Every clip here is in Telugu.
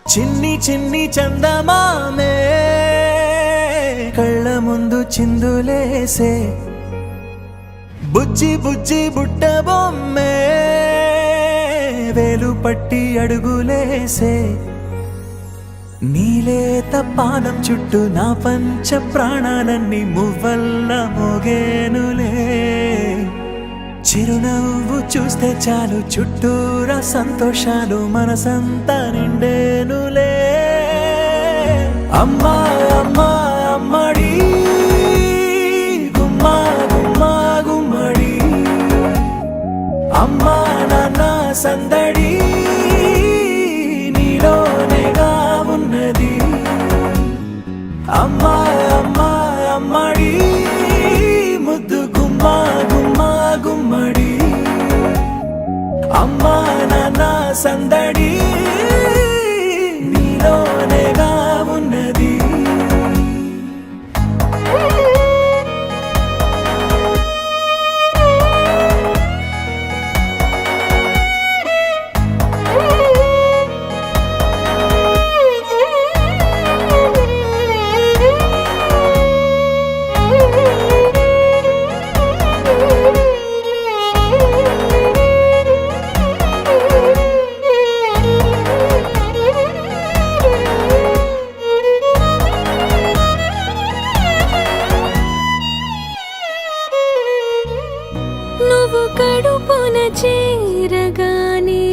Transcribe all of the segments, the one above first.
చిన్ని చిన్ని చందమామే కళ్ళ ముందు చిందులేసే బుజ్జి బుజ్జి బుట్ట బొమ్మే వేలు పట్టి అడుగులేసే నీలేత పానం చుట్టూ నా పంచ ప్రాణాలన్నీ మువ్వల్ల మోగేనులే చిరునవ్వు చూస్తే చాలు చుట్టూరా సంతోషాలు మనసంతా నిండేనులే అమ్మా అమ్మా అమ్మడి గుమ్మా గుమ్మా గుమ్మడి అమ్మా నాన్న సందడి నీలోనేగా ఉన్నది అమ్మా అమ్మా అమ్మడి ముద్దు గుమ్మా గుమ్మా గుమ్మడి అమ్మా నాన్న సందడి నీలోనేగా ఉన్నది కడుపున చేరగానే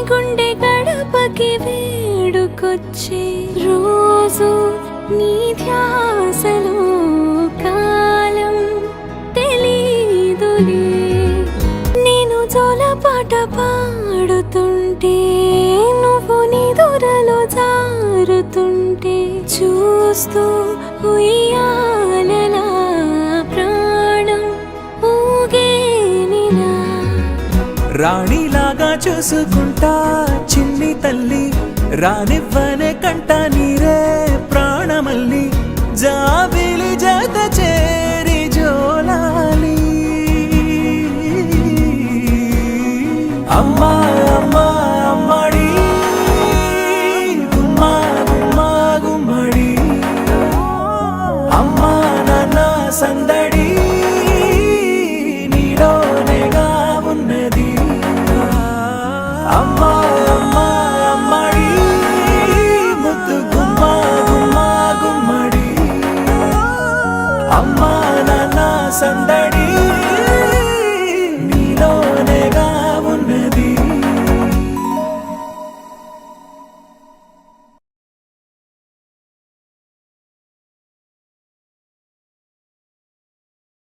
గుండె గడపకి వేడుకొచ్చే రోజు నీ ధ్యాసలో కాలం తెలీదులే నేను జోలపాట పాడుతుంటే నువ్వు నిదురలో జారుతుంటే చూస్తూ ఉయ్యాలలా రాణిలాగా చూసుకుంటా చిన్ని తల్లి రానివ్వనే కంట నీరే ప్రాణమల్లి జాబిలి జత చేరి జోలాలి అమ్మా అమ్మా అమ్మడి గుమ్మా గుమ్మా గుమ్మడి అమ్మా నాన్న సంద